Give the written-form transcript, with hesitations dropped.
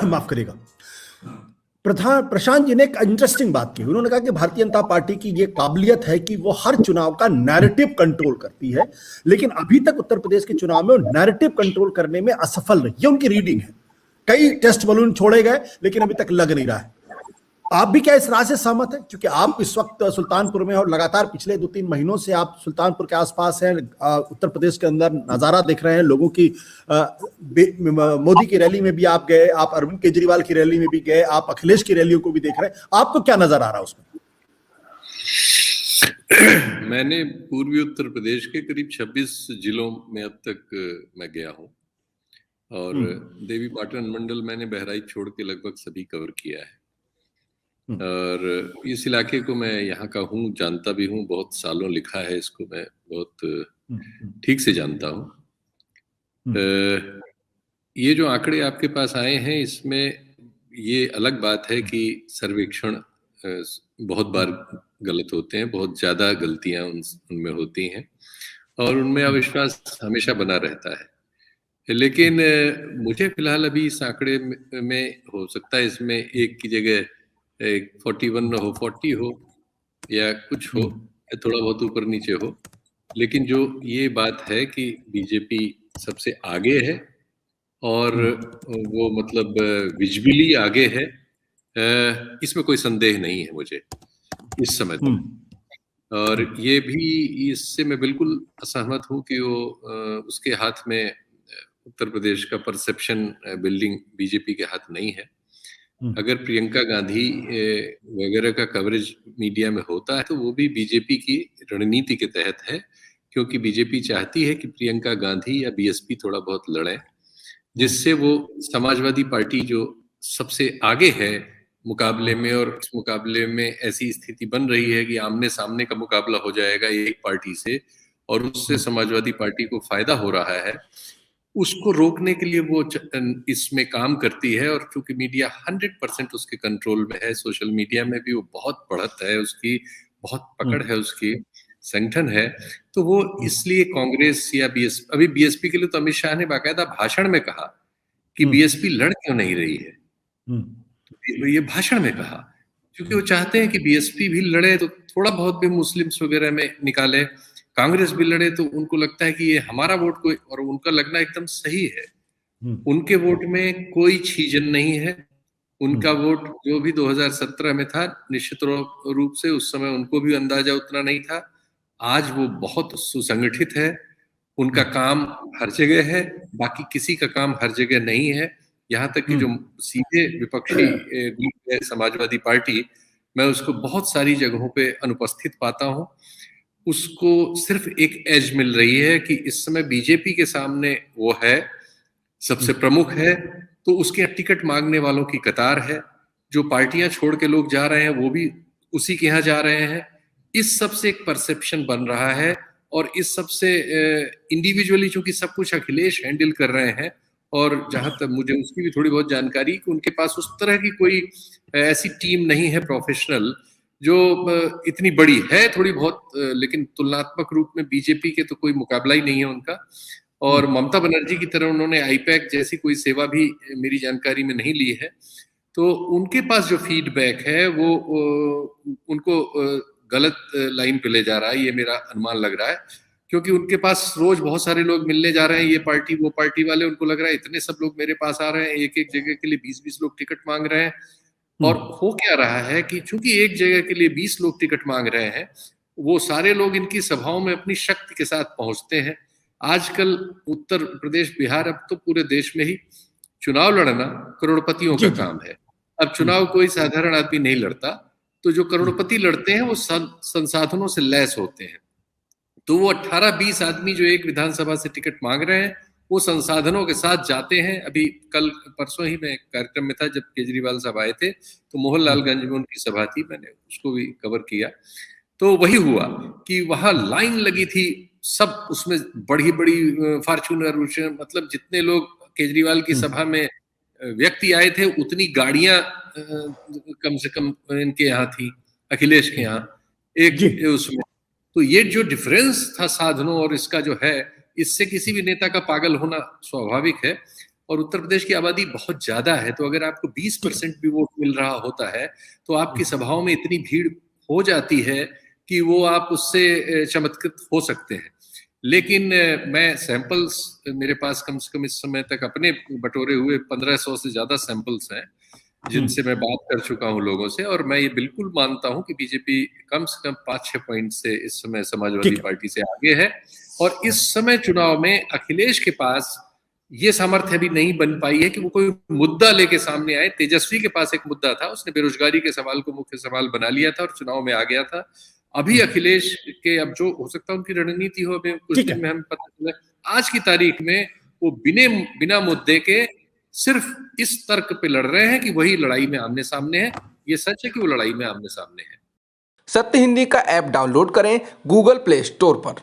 माफ करिएगा, प्रशांत जी ने एक इंटरेस्टिंग बात की। उन्होंने कहा कि भारतीय जनता पार्टी की ये काबिलियत है कि वो हर चुनाव का नैरेटिव कंट्रोल करती है, लेकिन अभी तक उत्तर प्रदेश के चुनाव में वो नैरेटिव कंट्रोल करने में असफल रही। ये उनकी रीडिंग है। कई टेस्ट बलून छोड़े गए लेकिन अभी तक लग नहीं रहा है। आप भी क्या इस राय से सहमत है? क्योंकि आप इस वक्त सुल्तानपुर में और लगातार पिछले 2-3 महीनों से आप सुल्तानपुर के आसपास हैं, उत्तर प्रदेश के अंदर नजारा देख रहे हैं लोगों की। मोदी की रैली में भी आप गए, आप अरविंद केजरीवाल की रैली में भी गए, आप अखिलेश की रैलियों को भी देख रहे हैं। आपको क्या नजर आ रहा है उसमें? मैंने पूर्वी उत्तर प्रदेश के करीब 26 जिलों में अब तक मैं गया हूं, और देवी पाटन मंडल मैंने बहराइच छोड़ के लगभग सभी कवर किया है। और इस इलाके को मैं यहाँ का हूँ, जानता भी हूँ, बहुत सालों लिखा है इसको, मैं बहुत ठीक से जानता हूँ। ये जो आंकड़े आपके पास आए हैं, इसमें ये अलग बात है कि सर्वेक्षण बहुत बार गलत होते हैं, बहुत ज्यादा गलतियां उनमें होती हैं, और उनमें अविश्वास हमेशा बना रहता है। लेकिन मुझे फिलहाल अभी इस आंकड़े में हो सकता है इसमें एक की जगह 41 हो, 40 हो, या कुछ हो, या थोड़ा बहुत ऊपर नीचे हो, लेकिन जो ये बात है कि बीजेपी सबसे आगे है, और वो मतलब विजिबली आगे है, इसमें कोई संदेह नहीं है मुझे इस समय तक। और ये भी, इससे मैं बिल्कुल असहमत हूँ कि वो उसके हाथ में, उत्तर प्रदेश का परसेप्शन बिल्डिंग बीजेपी के हाथ नहीं है। अगर प्रियंका गांधी वगैरह का कवरेज मीडिया में होता है तो वो भी बीजेपी की रणनीति के तहत है, क्योंकि बीजेपी चाहती है कि प्रियंका गांधी या बीएसपी थोड़ा बहुत लड़े, जिससे वो समाजवादी पार्टी जो सबसे आगे है मुकाबले में, और इस मुकाबले में ऐसी स्थिति बन रही है कि आमने सामने का मुकाबला हो जाएगा एक पार्टी से, और उससे समाजवादी पार्टी को फायदा हो रहा है, उसको रोकने के लिए वो इसमें काम करती है। और चूंकि मीडिया 100% उसके कंट्रोल में है, सोशल मीडिया में भी वो बहुत बढ़त है उसकी, बहुत पकड़ है उसकी, संगठन है, तो वो इसलिए कांग्रेस या बीएसपी, अभी बीएसपी के लिए तो अमित शाह ने बाकायदा भाषण में कहा कि बीएसपी लड़ क्यों नहीं रही है, ये भाषण में कहा, क्योंकि वो चाहते हैं कि बीएसपी भी लड़े तो थोड़ा बहुत भी मुस्लिम्स वगैरह में निकाले, कांग्रेस भी लड़े तो उनको लगता है कि ये हमारा वोट कोई, और उनका लगना एकदम सही है, उनके वोट में कोई छीजन नहीं है। उनका वोट जो भी 2017 में था, निश्चित रूप से उस समय उनको भी अंदाजा उतना नहीं था। आज वो बहुत सुसंगठित है, उनका काम हर जगह है, बाकी किसी का काम हर जगह नहीं है। यहाँ तक कि जो सीधे विपक्षी ग्रुप है समाजवादी पार्टी, मैं उसको बहुत सारी जगहों पे अनुपस्थित पाता हूँ। उसको सिर्फ एक एज मिल रही है कि इस समय बीजेपी के सामने वो है, सबसे प्रमुख है, तो उसके टिकट मांगने वालों की कतार है। जो पार्टियां छोड़ के लोग जा रहे हैं वो भी उसी के यहाँ जा रहे हैं। इस सब से एक परसेप्शन बन रहा है, और इस सब से इंडिविजुअली चूंकि सब कुछ अखिलेश हैंडल कर रहे हैं, और जहां तक मुझे उसकी भी थोड़ी बहुत जानकारी कि उनके पास उस तरह की कोई ऐसी टीम नहीं है प्रोफेशनल, जो इतनी बड़ी है थोड़ी बहुत, लेकिन तुलनात्मक रूप में बीजेपी के तो कोई मुकाबला ही नहीं है उनका। और ममता बनर्जी की तरह उन्होंने आईपैक जैसी कोई सेवा भी मेरी जानकारी में नहीं ली है, तो उनके पास जो फीडबैक है वो उनको गलत लाइन पे ले जा रहा है, ये मेरा अनुमान लग रहा है, क्योंकि उनके पास रोज बहुत सारे लोग मिलने जा रहे हैं, ये पार्टी वो पार्टी वाले, उनको लग रहा है इतने सब लोग मेरे पास आ रहे हैं, एक एक जगह के लिए 20-20 लोग टिकट मांग रहे हैं। और हो क्या रहा है कि चूंकि एक जगह के लिए 20 लोग टिकट मांग रहे हैं, वो सारे लोग इनकी सभाओं में अपनी शक्ति के साथ पहुंचते हैं। आजकल उत्तर प्रदेश, बिहार, अब तो पूरे देश में ही चुनाव लड़ना करोड़पतियों का काम है। अब चुनाव कोई साधारण आदमी नहीं लड़ता, तो जो करोड़पति लड़ते हैं वो संसाधनों से लैस होते हैं। तो वो 18-20 आदमी जो एक विधानसभा से टिकट मांग रहे हैं, वो संसाधनों के साथ जाते हैं। अभी कल परसों ही मैं कार्यक्रम में था जब केजरीवाल साहब आए थे, तो मोहनलालगंज में उनकी सभा थी, मैंने उसको भी कवर किया। तो वही हुआ कि वहां लाइन लगी थी, सब उसमें बड़ी बड़ी फॉर्च्यूनर, मतलब जितने लोग केजरीवाल की सभा में व्यक्ति आए थे उतनी गाड़ियां कम से कम इनके यहाँ थी, अखिलेश के यहाँ एक उसमें। तो ये जो डिफरेंस था साधनों और इसका जो है, इससे किसी भी नेता का पागल होना स्वाभाविक है। और उत्तर प्रदेश की आबादी बहुत ज्यादा है, तो अगर आपको 20% भी वोट मिल रहा होता है तो आपकी सभाओं में इतनी भीड़ हो जाती है कि वो आप उससे चमत्कृत हो सकते हैं। लेकिन मैं सैंपल्स, मेरे पास कम से कम इस समय तक अपने बटोरे हुए 1500 से ज्यादा सैंपल्स हैं जिनसे मैं बात कर चुका हूं लोगों से, और मैं ये बिल्कुल मानता हूं कि बीजेपी कम से कम 5-6 पॉइंट से इस समय समाजवादी पार्टी से आगे है। और इस समय चुनाव में अखिलेश के पास ये सामर्थ्य भी नहीं बन पाई है कि वो कोई मुद्दा लेके सामने आए। तेजस्वी के पास एक मुद्दा था, उसने बेरोजगारी के सवाल को मुख्य सवाल बना लिया था और चुनाव में आ गया था। अभी अखिलेश के, अब जो हो सकता है उनकी रणनीति हो, अभी कुछ दिन में हमें पता चला, आज की तारीख में वो बिना मुद्दे के सिर्फ इस तर्क पे लड़ रहे हैं कि वही लड़ाई में आमने सामने है। ये सच है कि वो लड़ाई में आमने सामने है। सत्य हिंदी का ऐप डाउनलोड करें गूगल प्ले स्टोर पर।